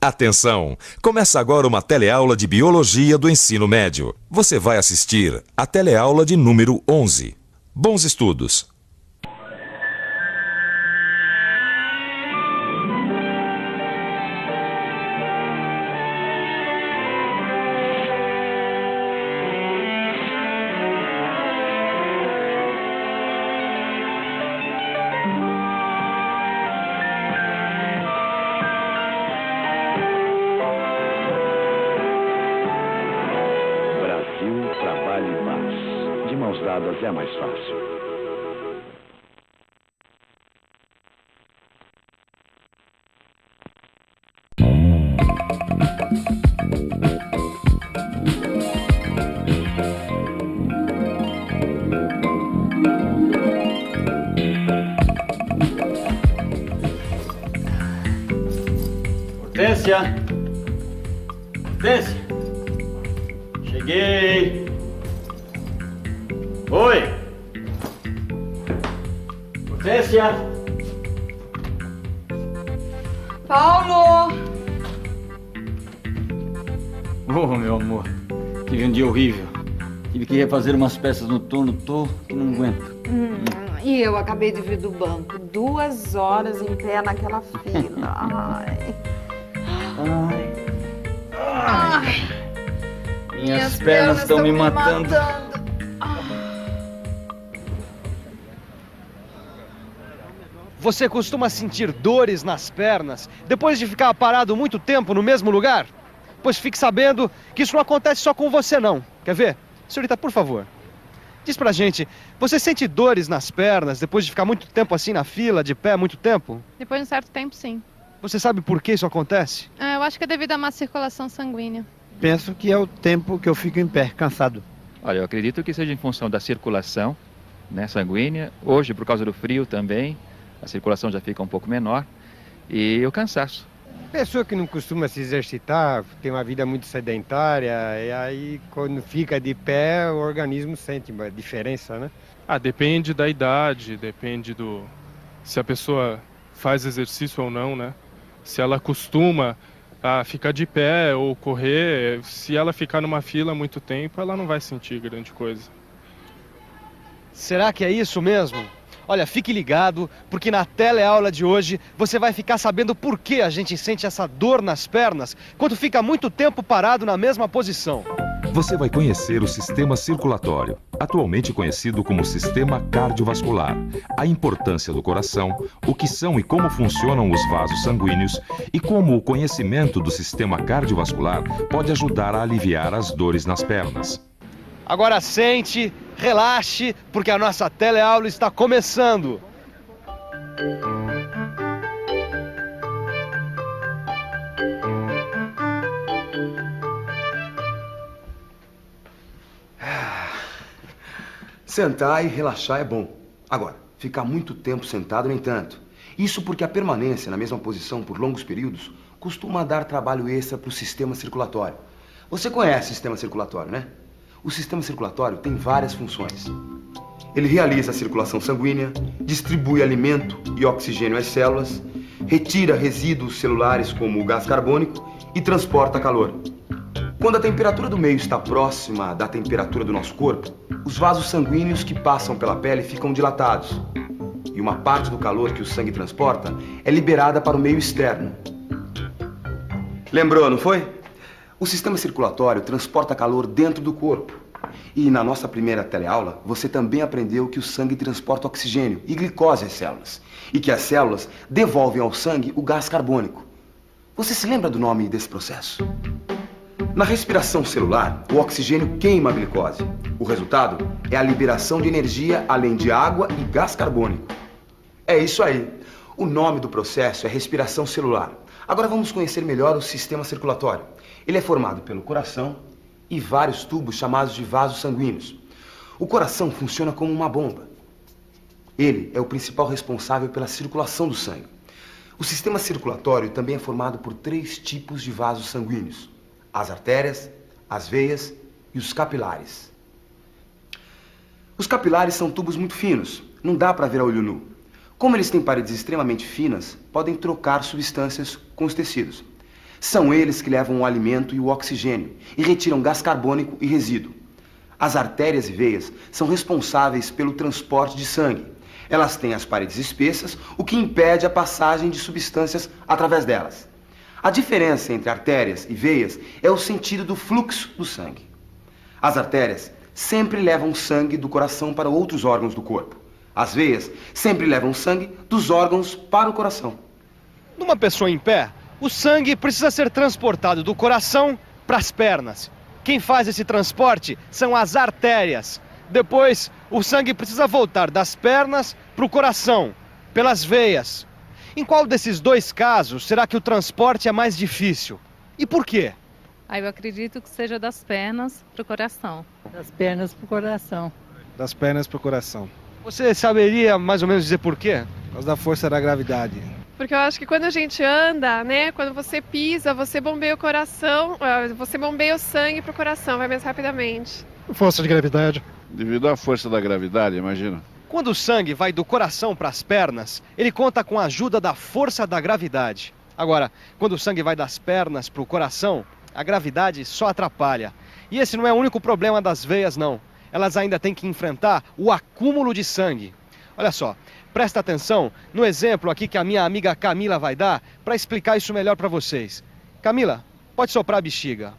Atenção! Começa agora uma teleaula de Biologia do Ensino Médio. Você vai assistir a teleaula de número 11. Bons estudos! É mais fácil. Hortência! Hortência! Cheguei! Oi! Hortência! Paulo! Oh, meu amor, tive um dia horrível. Tive que refazer umas peças no turno, que não aguento. E eu acabei de vir do banco. 2 horas em pé naquela fila. Ai. Minhas pernas estão me matando. Você costuma sentir dores nas pernas depois de ficar parado muito tempo no mesmo lugar? Pois fique sabendo que isso não acontece só com você, não. Quer ver? Senhorita, por favor, diz pra gente, você sente dores nas pernas depois de ficar muito tempo assim na fila, de pé, muito tempo? Depois de um certo tempo, sim. Você sabe por que isso acontece? Eu acho que é devido à má circulação sanguínea. Penso que é o tempo que eu fico em pé, cansado. Olha, eu acredito que seja em função da circulação, né, sanguínea. Hoje, por causa do frio também, a circulação já fica um pouco menor. E o cansaço. Pessoa que não costuma se exercitar, tem uma vida muito sedentária, e aí quando fica de pé, o organismo sente uma diferença, né? Depende da idade, depende do... se a pessoa faz exercício ou não, né? Se ela costuma a ficar de pé ou correr, se ela ficar numa fila há muito tempo, ela não vai sentir grande coisa. Será que é isso mesmo? Olha, fique ligado, porque na teleaula de hoje você vai ficar sabendo por que a gente sente essa dor nas pernas quando fica muito tempo parado na mesma posição. Você vai conhecer o sistema circulatório, atualmente conhecido como sistema cardiovascular, a importância do coração, o que são e como funcionam os vasos sanguíneos e como o conhecimento do sistema cardiovascular pode ajudar a aliviar as dores nas pernas. Agora sente, relaxe, porque a nossa teleaula está começando. Sentar e relaxar é bom. Agora, ficar muito tempo sentado, nem tanto. Isso porque a permanência na mesma posição por longos períodos costuma dar trabalho extra para o sistema circulatório. Você conhece o sistema circulatório, né? O sistema circulatório tem várias funções. Ele realiza a circulação sanguínea, distribui alimento e oxigênio às células, retira resíduos celulares como o gás carbônico e transporta calor. Quando a temperatura do meio está próxima da temperatura do nosso corpo, os vasos sanguíneos que passam pela pele ficam dilatados. E uma parte do calor que o sangue transporta é liberada para o meio externo. Lembrou, não foi? O sistema circulatório transporta calor dentro do corpo. E na nossa primeira teleaula, você também aprendeu que o sangue transporta oxigênio e glicose às células. E que as células devolvem ao sangue o gás carbônico. Você se lembra do nome desse processo? Na respiração celular, o oxigênio queima a glicose. O resultado é a liberação de energia além de água e gás carbônico. É isso aí. O nome do processo é respiração celular. Agora vamos conhecer melhor o sistema circulatório. Ele é formado pelo coração e vários tubos chamados de vasos sanguíneos. O coração funciona como uma bomba. Ele é o principal responsável pela circulação do sangue. O sistema circulatório também é formado por 3 tipos de vasos sanguíneos: as artérias, as veias e os capilares. Os capilares são tubos muito finos, não dá para ver a olho nu. Como eles têm paredes extremamente finas, podem trocar substâncias com os tecidos. São eles que levam o alimento e o oxigênio e retiram gás carbônico e resíduo. As artérias e veias são responsáveis pelo transporte de sangue. Elas têm as paredes espessas, o que impede a passagem de substâncias através delas. A diferença entre artérias e veias é o sentido do fluxo do sangue. As artérias sempre levam sangue do coração para outros órgãos do corpo. As veias sempre levam sangue dos órgãos para o coração. Numa pessoa em pé, o sangue precisa ser transportado do coração para as pernas. Quem faz esse transporte são as artérias. Depois, o sangue precisa voltar das pernas para o coração, pelas veias. Em qual desses dois casos será que o transporte é mais difícil? E por quê? Eu acredito que seja das pernas para o coração. Das pernas para o coração. Das pernas para o coração. Você saberia mais ou menos dizer por quê? Por causa da força da gravidade. Porque eu acho que quando a gente anda, né, quando você pisa, você bombeia o coração, você bombeia o sangue para o coração, vai mais rapidamente. Força de gravidade. Devido à força da gravidade, imagina. Quando o sangue vai do coração para as pernas, ele conta com a ajuda da força da gravidade. Agora, quando o sangue vai das pernas para o coração, a gravidade só atrapalha. E esse não é o único problema das veias, não. Elas ainda têm que enfrentar o acúmulo de sangue. Olha só, presta atenção no exemplo aqui que a minha amiga Camila vai dar para explicar isso melhor para vocês. Camila, pode soprar a bexiga.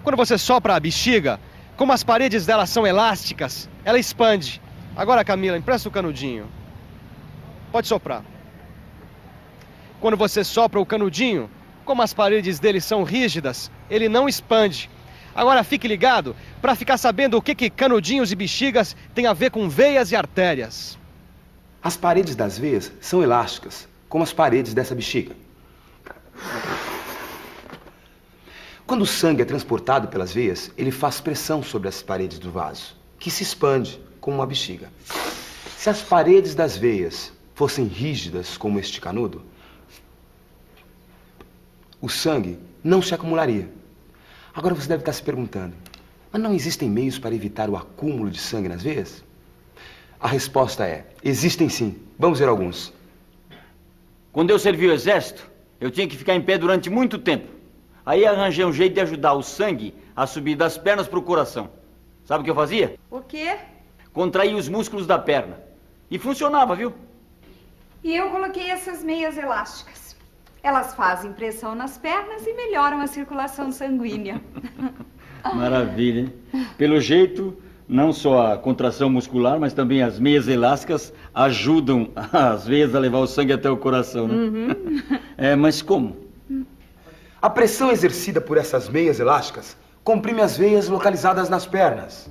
Quando você sopra a bexiga, como as paredes dela são elásticas, ela expande. Agora, Camila, empresta o canudinho. Pode soprar. Quando você sopra o canudinho, como as paredes dele são rígidas, ele não expande. Agora fique ligado para ficar sabendo o que canudinhos e bexigas têm a ver com veias e artérias. As paredes das veias são elásticas, como as paredes dessa bexiga. Quando o sangue é transportado pelas veias, ele faz pressão sobre as paredes do vaso, que se expande como uma bexiga. Se as paredes das veias fossem rígidas como este canudo, o sangue não se acumularia. Agora você deve estar se perguntando, mas não existem meios para evitar o acúmulo de sangue nas veias? A resposta é, existem sim. Vamos ver alguns. Quando eu servi o exército, eu tinha que ficar em pé durante muito tempo. Aí arranjei um jeito de ajudar o sangue a subir das pernas para o coração. Sabe o que eu fazia? O quê? Contraía os músculos da perna. E funcionava, viu? E eu coloquei essas meias elásticas. Elas fazem pressão nas pernas e melhoram a circulação sanguínea. Maravilha, hein? Pelo jeito, não só a contração muscular, mas também as meias elásticas ajudam as veias a levar o sangue até o coração, né? Uhum. Mas como? A pressão exercida por essas meias elásticas comprime as veias localizadas nas pernas.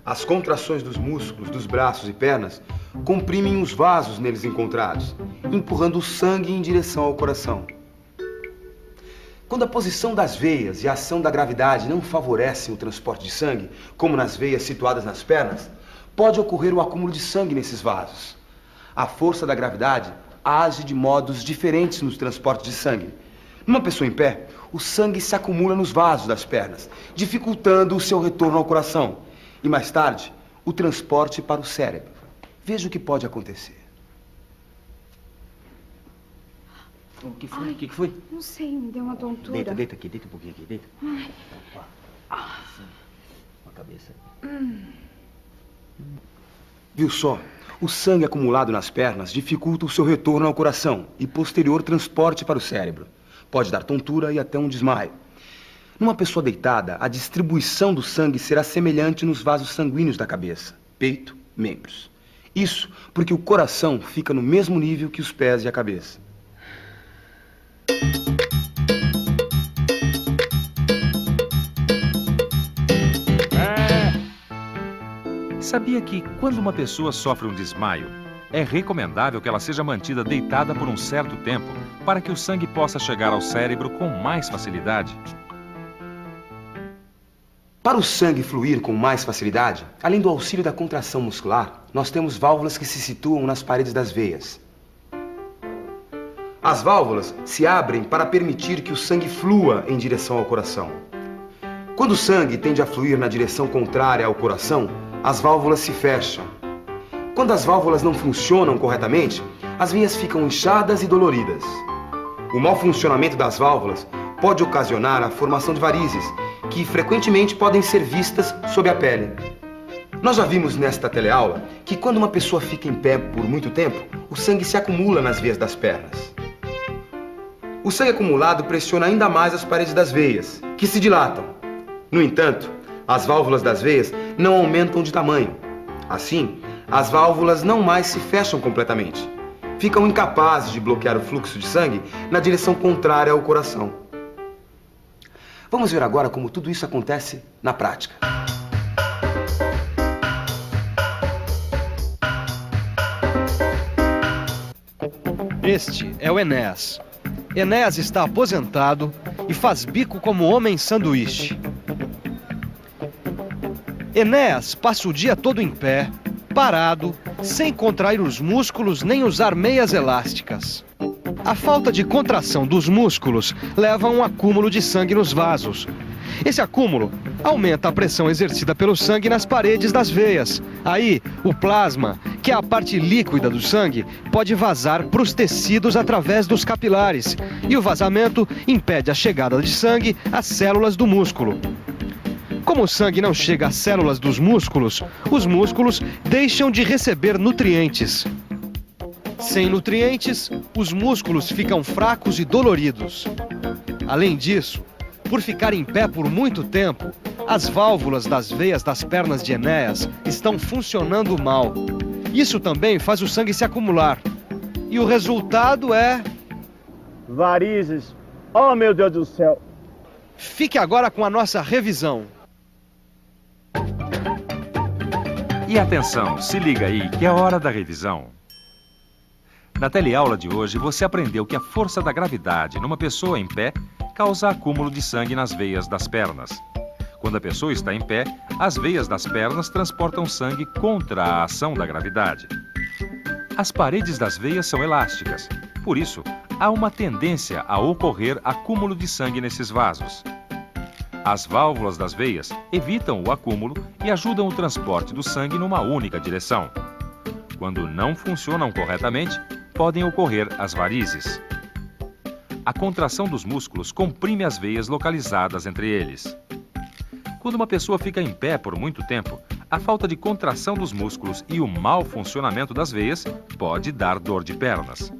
As contrações dos músculos dos braços e pernas comprimem os vasos neles encontrados, empurrando o sangue em direção ao coração. Quando a posição das veias e a ação da gravidade não favorecem o transporte de sangue, como nas veias situadas nas pernas, pode ocorrer o acúmulo de sangue nesses vasos. A força da gravidade age de modos diferentes no transporte de sangue. Numa pessoa em pé, o sangue se acumula nos vasos das pernas, dificultando o seu retorno ao coração. E mais tarde, o transporte para o cérebro. Veja o que pode acontecer. O que foi? O que foi? Não sei, me deu uma tontura. Deita aqui, deita um pouquinho aqui, deita. A cabeça. Viu só? O sangue acumulado nas pernas dificulta o seu retorno ao coração e posterior transporte para o cérebro. Pode dar tontura e até um desmaio. Numa pessoa deitada, a distribuição do sangue será semelhante nos vasos sanguíneos da cabeça, peito, membros. Isso porque o coração fica no mesmo nível que os pés e a cabeça. Sabia que quando uma pessoa sofre um desmaio, é recomendável que ela seja mantida deitada por um certo tempo para que o sangue possa chegar ao cérebro com mais facilidade? Para o sangue fluir com mais facilidade, além do auxílio da contração muscular, nós temos válvulas que se situam nas paredes das veias. As válvulas se abrem para permitir que o sangue flua em direção ao coração. Quando o sangue tende a fluir na direção contrária ao coração, as válvulas se fecham. Quando as válvulas não funcionam corretamente, as veias ficam inchadas e doloridas. O mau funcionamento das válvulas pode ocasionar a formação de varizes, que frequentemente podem ser vistas sob a pele. Nós já vimos nesta teleaula que quando uma pessoa fica em pé por muito tempo, o sangue se acumula nas veias das pernas. O sangue acumulado pressiona ainda mais as paredes das veias, que se dilatam. No entanto, as válvulas das veias não aumentam de tamanho. Assim, as válvulas não mais se fecham completamente. Ficam incapazes de bloquear o fluxo de sangue na direção contrária ao coração. Vamos ver agora como tudo isso acontece na prática. Este é o Enéas. Enéas está aposentado e faz bico como homem sanduíche. Enéas passa o dia todo em pé, parado, sem contrair os músculos nem usar meias elásticas. A falta de contração dos músculos leva a um acúmulo de sangue nos vasos. Esse acúmulo aumenta a pressão exercida pelo sangue nas paredes das veias. Aí, o plasma, que é a parte líquida do sangue, pode vazar para os tecidos através dos capilares. E o vazamento impede a chegada de sangue às células do músculo. Como o sangue não chega às células dos músculos, os músculos deixam de receber nutrientes. Sem nutrientes, os músculos ficam fracos e doloridos. Além disso, por ficar em pé por muito tempo, as válvulas das veias das pernas de Enéas estão funcionando mal. Isso também faz o sangue se acumular. E o resultado é... varizes. Oh, meu Deus do céu! Fique agora com a nossa revisão. E atenção, se liga aí que é hora da revisão. Na teleaula de hoje, você aprendeu que a força da gravidade numa pessoa em pé causa acúmulo de sangue nas veias das pernas. Quando a pessoa está em pé, as veias das pernas transportam sangue contra a ação da gravidade. As paredes das veias são elásticas, por isso, há uma tendência a ocorrer acúmulo de sangue nesses vasos. As válvulas das veias evitam o acúmulo e ajudam o transporte do sangue numa única direção. Quando não funcionam corretamente, podem ocorrer as varizes. A contração dos músculos comprime as veias localizadas entre eles. Quando uma pessoa fica em pé por muito tempo, a falta de contração dos músculos e o mau funcionamento das veias pode dar dor de pernas.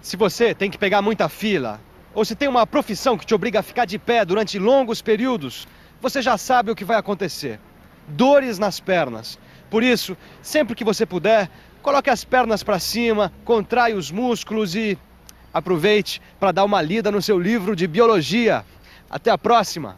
Se você tem que pegar muita fila, ou se tem uma profissão que te obriga a ficar de pé durante longos períodos, você já sabe o que vai acontecer. Dores nas pernas. Por isso, sempre que você puder, coloque as pernas para cima, contrai os músculos e aproveite para dar uma lida no seu livro de biologia. Até a próxima!